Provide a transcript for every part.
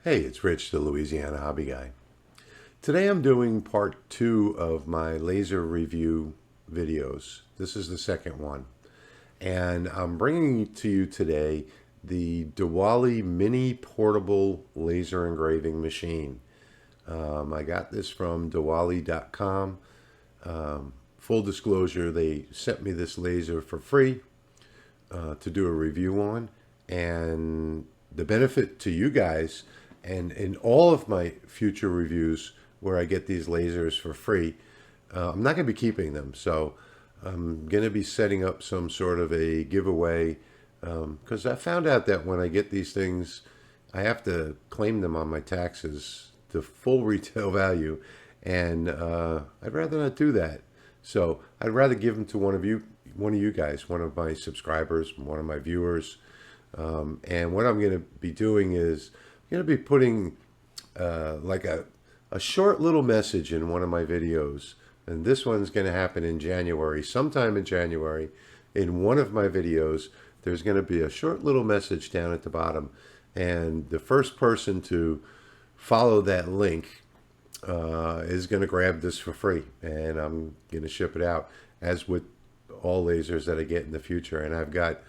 Hey, it's Rich, the Louisiana Hobby Guy. Today I'm doing part 2 of my laser review videos. This is the second one. And I'm bringing to you today the Dewallie mini portable laser engraving machine. I got this from Dewallie.com. Full disclosure, they sent me this laser for free to do a review on. And the benefit to you guys, and in all of my future reviews where I get these lasers for free, I'm not going to be keeping them. So I'm going to be setting up some sort of a giveaway because I found out that when I get these things, I have to claim them on my taxes, the full retail value, and I'd rather not do that. So I'd rather give them to one of you guys, one of my subscribers, one of my viewers. And what I'm going to be doing is I'm going to be putting like a short little message in one of my videos. And this one's going to happen in January, sometime in January. In one of my videos, there's going to be a short little message down at the bottom. And the first person to follow that link is going to grab this for free. And I'm going to ship it out, as with all lasers that I get in the future. And I've got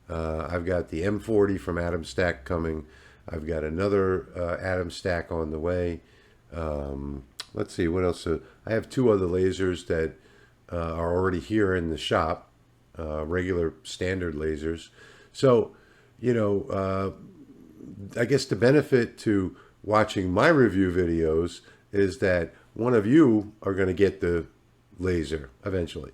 the M40 from Atom Stack coming. I've got another Atom Stack on the way. Let's see, what else? I have two other lasers that are already here in the shop, regular standard lasers. So, you know, I guess the benefit to watching my review videos is that one of you are going to get the laser eventually.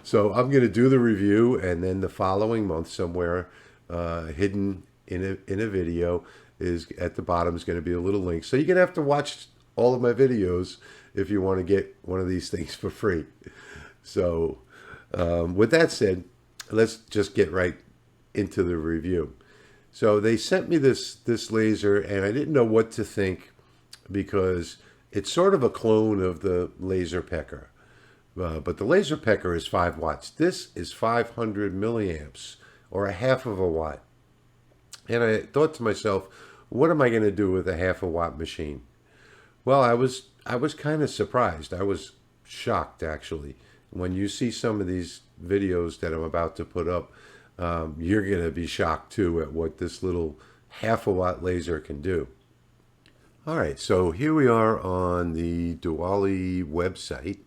So I'm going to do the review, and then the following month, somewhere hidden in a video, is at the bottom is going to be a little link. So you're going to have to watch all of my videos if you want to get one of these things for free. So with that said, let's just get right into the review. So they sent me this laser, and I didn't know what to think because it's sort of a clone of the laser pecker. But the laser pecker is 5 watts. This is 500 milliamps, or a half of a watt. And I thought to myself, what am I going to do with a half a watt machine? Well, I was kind of surprised. I was shocked, actually. When you see some of these videos that I'm about to put up, you're going to be shocked too at what this little half a watt laser can do. All right, so here we are on the Dewallie website.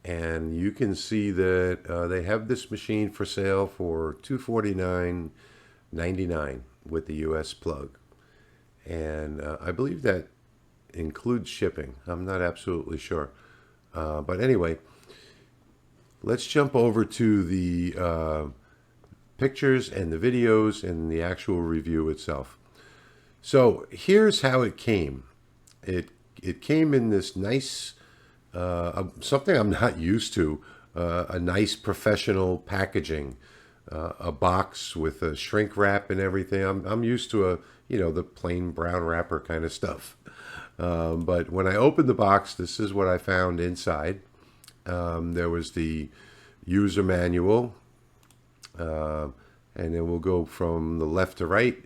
And you can see that they have this machine for sale for $249.99 with the US plug. And I believe that includes shipping. I'm not absolutely sure. But anyway, let's jump over to the pictures and the videos and the actual review itself. So here's how it came. It came in this nice... something I'm not used to, a nice professional packaging, a box with a shrink wrap and everything. I'm used to the plain brown wrapper kind of stuff. But when I opened the box, this is what I found inside. There was the user manual, and then we'll go from the left to right.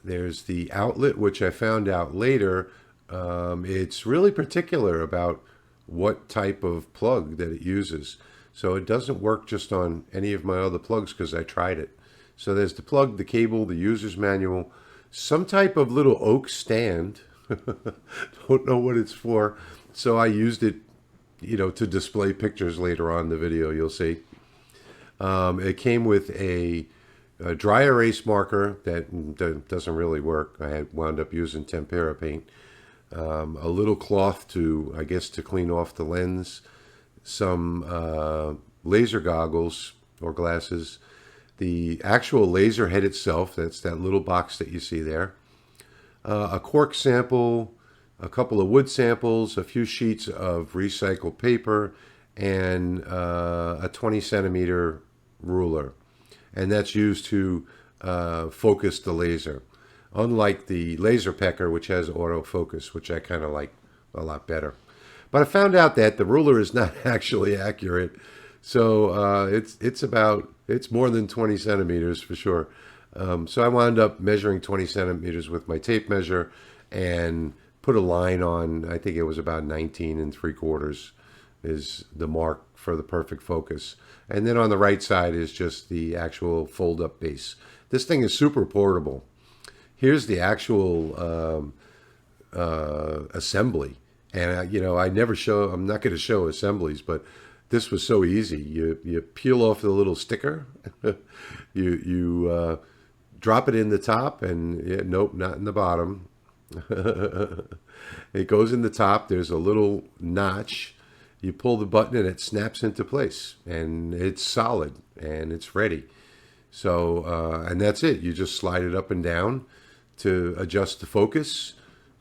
There's the outlet, which I found out later. It's really particular about what type of plug that it uses. So it doesn't work just on any of my other plugs because I tried it. So there's the plug, the cable, the user's manual, some type of little oak stand. Don't know what it's for. So I used it, to display pictures later on in the video, you'll see. It came with a dry erase marker that doesn't really work. I had wound up using tempera paint. A little cloth to clean off the lens, some laser goggles or glasses, the actual laser head itself, that's that little box that you see there, a cork sample, a couple of wood samples, a few sheets of recycled paper, and a 20 centimeter ruler. And that's used to focus the laser. Unlike the laser pecker, which has autofocus, which I kind of like a lot better. But I found out that the ruler is not actually accurate. So it's more than 20 centimeters for sure. So I wound up measuring 20 centimeters with my tape measure and put a line on. I think it was about 19 3/4 is the mark for the perfect focus. And then on the right side is just the actual fold-up base. This thing is super portable. Here's the actual assembly. And, you know, I'm not going to show assemblies, but this was so easy. You peel off the little sticker, you drop it in the top, and nope, not in the bottom. It goes in the top. There's a little notch. You pull the button and it snaps into place, and it's solid and it's ready. So, and that's it. You just slide it up and down to adjust the focus,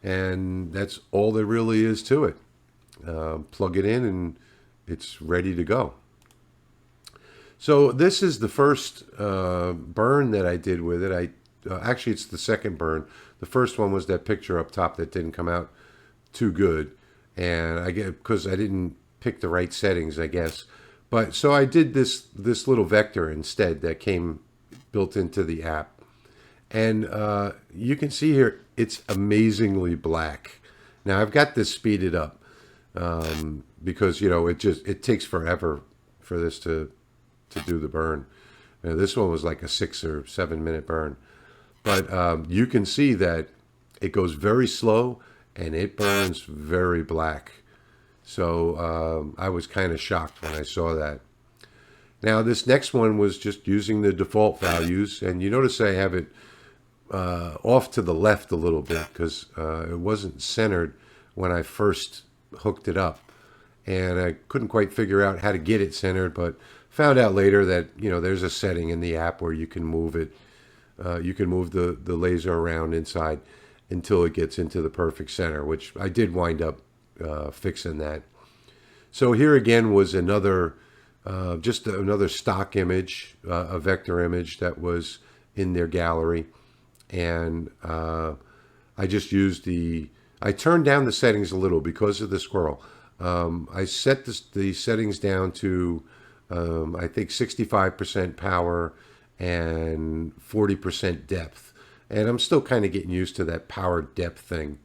and that's all there really is to it. Plug it in and it's ready to go. So this is the first burn that I did with it. Actually, it's the second burn. The first one was that picture up top that didn't come out too good, and I get because I didn't pick the right settings, I guess. But so I did this little vector instead that came built into the app. And you can see here, it's amazingly black. Now I've got this speeded up because, you know, it takes forever for this to do the burn. This one was like a 6 or 7 minute burn. But you can see that it goes very slow and it burns very black. So I was kind of shocked when I saw that. Now this next one was just using the default values, and you notice I have it off to the left a little bit because it wasn't centered when I first hooked it up, and I couldn't quite figure out how to get it centered, but found out later that, you know, there's a setting in the app where you can move it. You can move the laser around inside until it gets into the perfect center, which I did wind up fixing that. So here again was another just another stock image, a vector image that was in their gallery, and I just used I turned down the settings a little because of the squirrel. I set the settings down to I think 65% power and 40% depth, and I'm still kind of getting used to that power depth thing.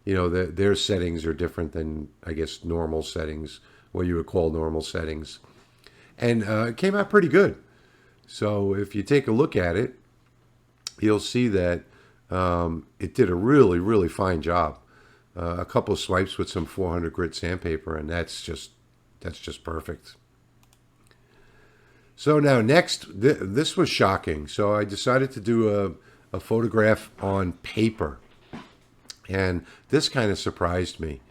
You know, their settings are different than, I guess, normal settings, what you would call normal settings. And it came out pretty good. So if you take a look at it, you'll see that it did a really, really fine job. A couple of swipes with some 400 grit sandpaper, and that's just perfect. So now next, this was shocking. So I decided to do a photograph on paper. And this kind of surprised me.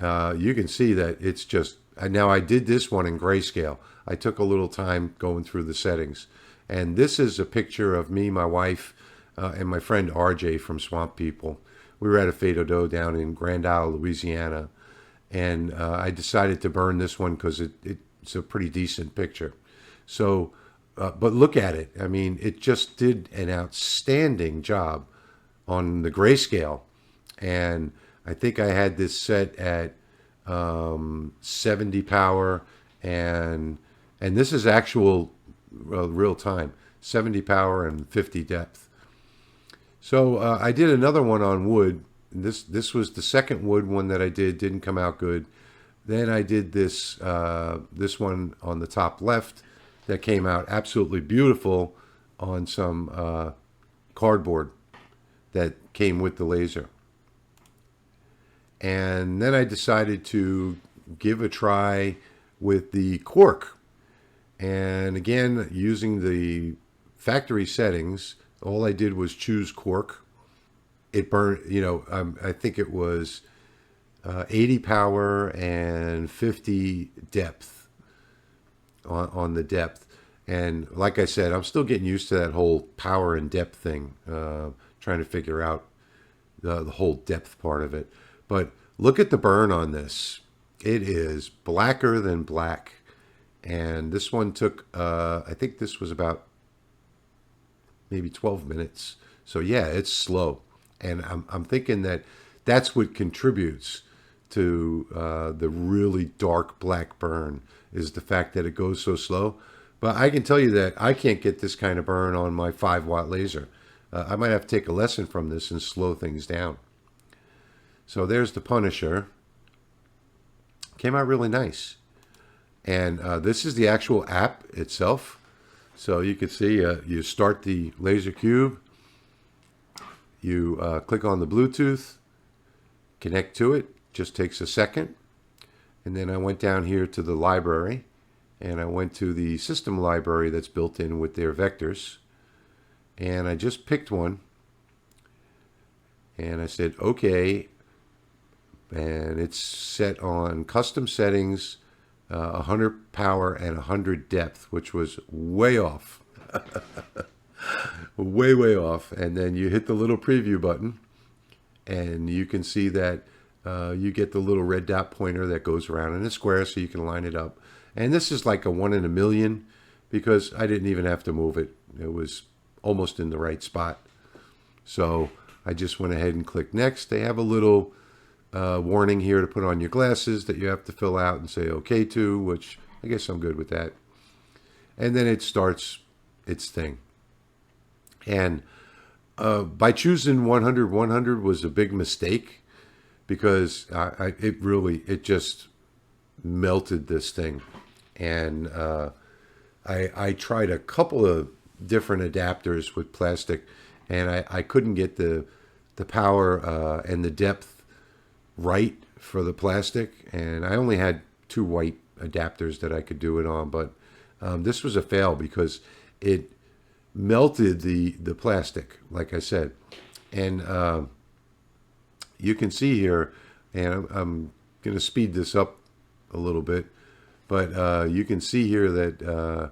You can see that it's just, now I did this one in grayscale. I took a little time going through the settings. And this is a picture of me, my wife, and my friend RJ from Swamp People. We were at a Fado Do down in Grand Isle, Louisiana. And I decided to burn this one because it's a pretty decent picture. So, but look at it. I mean, it just did an outstanding job on the grayscale. And I think I had this set at 70 power, and this is actual real time, 70 power and 50 depth. So I did another one on wood. This was the second wood one that I didn't come out good. Then I did this one on the top left that came out absolutely beautiful on some cardboard that came with the laser. And then I decided to give a try with the cork. And again, using the factory settings, all I did was choose cork. It burned, you know, I think it was 80 power and 50 depth on the depth. And like I said, I'm still getting used to that whole power and depth thing, trying to figure out the whole depth part of it. But look at the burn on this. It is blacker than black. And this one took, I think this was about maybe 12 minutes. So yeah, it's slow. And I'm thinking that that's what contributes to the really dark black burn, is the fact that it goes so slow. But I can tell you that I can't get this kind of burn on my 5-watt laser. I might have to take a lesson from this and slow things down. So there's the Punisher. Came out really nice. And this is the actual app itself. So you can see you start the laser cube. You click on the Bluetooth, connect to it. Just takes a second. And then I went down here to the library. And I went to the system library that's built in with their vectors. And I just picked one. And I said, okay. And it's set on custom settings, 100 power and 100 depth, which was way off. way off. And then you hit the little preview button. And you can see that you get the little red dot pointer that goes around in a square so you can line it up. And this is like a 1 in a million because I didn't even have to move it. It was almost in the right spot. So I just went ahead and clicked next. They have a little warning here to put on your glasses that you have to fill out and say okay to, which I guess I'm good with that. And then it starts its thing. And by choosing 100 was a big mistake because it just melted this thing. And I tried a couple of different adapters with plastic, and I couldn't get the power and the depth right for the plastic. And I only had 2 white adapters that I could do it on, but this was a fail because it melted the plastic, like I said. And you can see here, and I'm going to speed this up a little bit, but you can see here that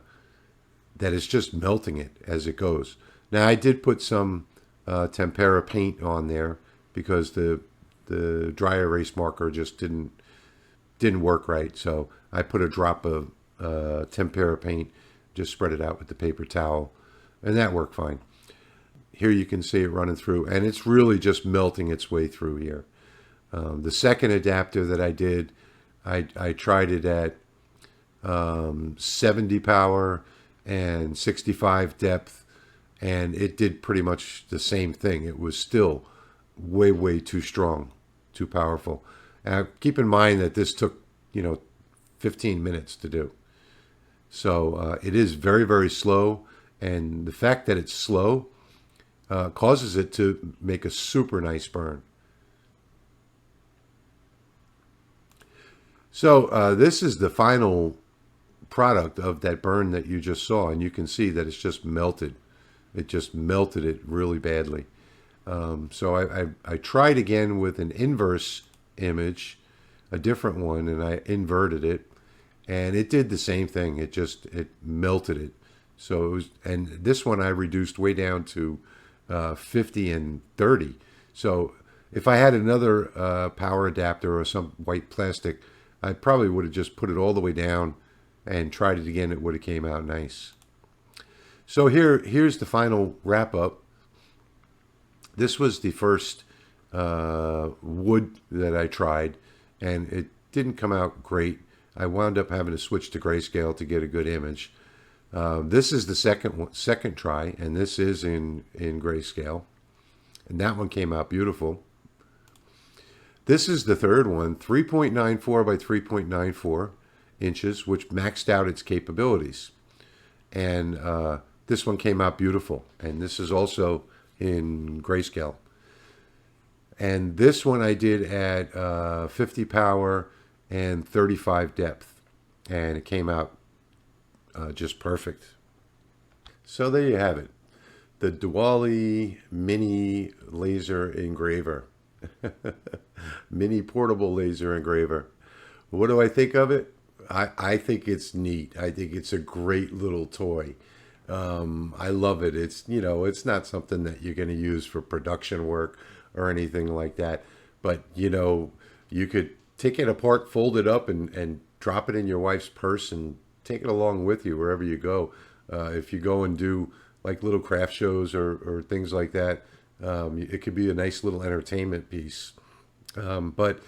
that it's just melting it as it goes. Now I did put some tempera paint on there because the dry erase marker just didn't work right. So I put a drop of tempera paint, just spread it out with the paper towel, and that worked fine. Here you can see it running through, and it's really just melting its way through here. The second adapter that I did, I tried it at 70 power and 65 depth, and it did pretty much the same thing. It was still way too strong, too powerful. Keep in mind that this took 15 minutes to do. So it is very slow, and the fact that it's slow causes it to make a super nice burn. So this is the final product of that burn that you just saw, and you can see that it's just melted. It just melted it really badly. So I tried again with an inverse image, a different one, and I inverted it, and it did the same thing. It melted it. So it was, and this one I reduced way down to 50 and 30. So if I had another power adapter or some white plastic, I probably would have just put it all the way down and tried it again. It would have came out nice. So here's the final wrap up. This was the first wood that I tried, and it didn't come out great. I wound up having to switch to Grayscale to get a good image. This is the second try, and this is in Grayscale, and that one came out beautiful. This is the third one, 3.94 by 3.94 inches, which maxed out its capabilities. And this one came out beautiful, and this is also in Grayscale. And this one I did at 50 power and 35 depth, and it came out just perfect. So there you have it, the Dewallie mini laser engraver. Mini portable laser engraver. What do I think of it? I think it's neat. I think it's a great little toy. I love it. It's, it's not something that you're going to use for production work or anything like that. But, you could take it apart, fold it up, and drop it in your wife's purse and take it along with you wherever you go. If you go and do like little craft shows or things like that, it could be a nice little entertainment piece. But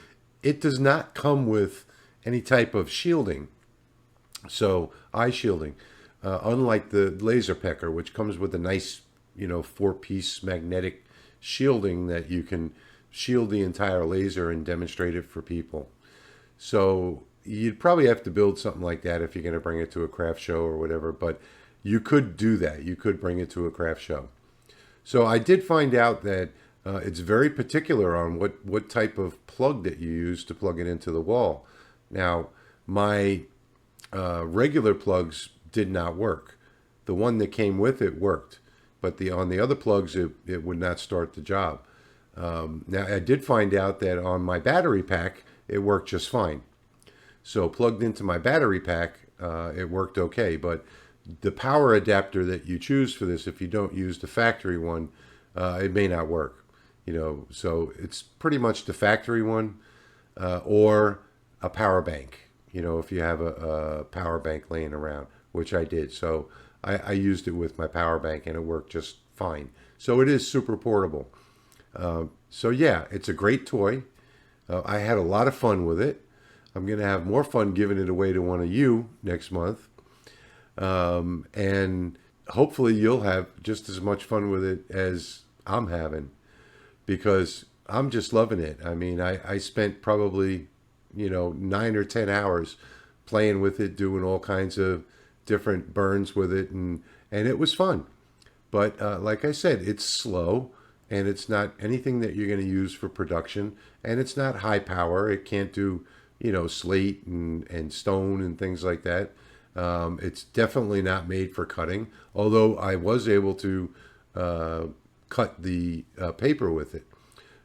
it does not come with any type of shielding. So eye shielding. unlike the laser pecker, which comes with a nice, 4-piece magnetic shielding that you can shield the entire laser and demonstrate it for people. So you'd probably have to build something like that if you're going to bring it to a craft show or whatever, but you could do that. You could bring it to a craft show. So I did find out that it's very particular on what type of plug that you use to plug it into the wall. Now, my regular plugs did not work. The one that came with it worked, but on the other plugs, it would not start the job. Now, I did find out that on my battery pack, it worked just fine. So plugged into my battery pack, it worked okay, but the power adapter that you choose for this, if you don't use the factory one, it may not work. So it's pretty much the factory one or a power bank, if you have a power bank laying around, which I did. So I used it with my power bank and it worked just fine. So it is super portable. So yeah, it's a great toy. I had a lot of fun with it. I'm going to have more fun giving it away to one of you next month. And hopefully you'll have just as much fun with it as I'm having, because I'm just loving it. I mean, I spent probably, 9 or 10 hours playing with it, doing all kinds of different burns with it, and it was fun. But like I said, it's slow, and it's not anything that you're going to use for production, and it's not high power. It can't do, slate and stone and things like that. It's definitely not made for cutting, although I was able to cut the paper with it.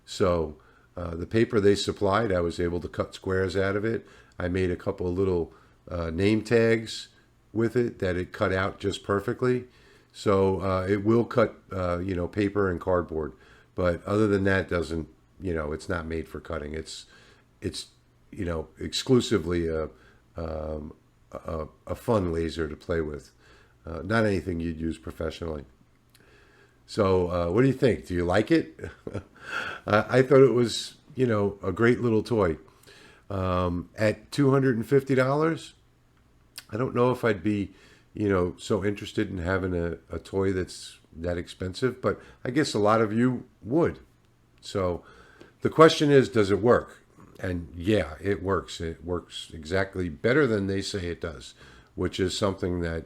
So the paper they supplied, I was able to cut squares out of it. I made a couple of little name tags with it that it cut out just perfectly. So it will cut, paper and cardboard. But other than that, doesn't, it's not made for cutting. It's exclusively a fun laser to play with. Not anything you'd use professionally. So what do you think? Do you like it? I thought it was, a great little toy. At $250, I don't know if I'd be, so interested in having a toy that's that expensive, but I guess a lot of you would. So the question is, does it work? And yeah, it works. It works exactly better than they say it does, which is something that,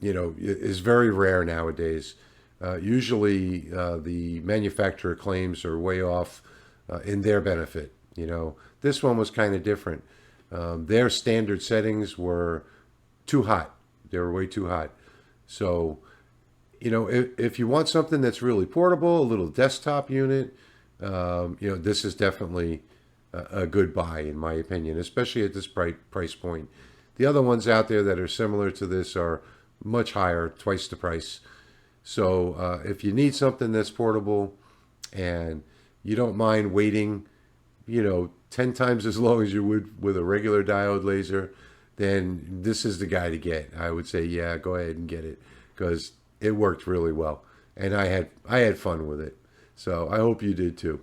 is very rare nowadays. Usually the manufacturer claims are way off in their benefit. This one was kind of different. Their standard settings were too hot. They were way too hot. So, if you want something that's really portable, a little desktop unit, this is definitely a good buy, in my opinion, especially at this price point. The other ones out there that are similar to this are much higher, twice the price. So if you need something that's portable and you don't mind waiting, 10 times as long as you would with a regular diode laser, then this is the guy to get. I would say, yeah, go ahead and get it, because it worked really well. And I had fun with it. So I hope you did too.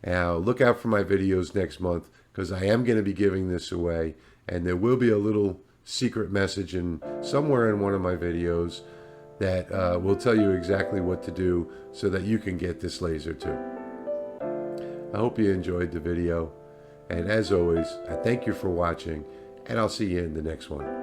Now, look out for my videos next month, because I am going to be giving this away, and there will be a little secret message somewhere in one of my videos that will tell you exactly what to do so that you can get this laser too. I hope you enjoyed the video, and as always, I thank you for watching, and I'll see you in the next one.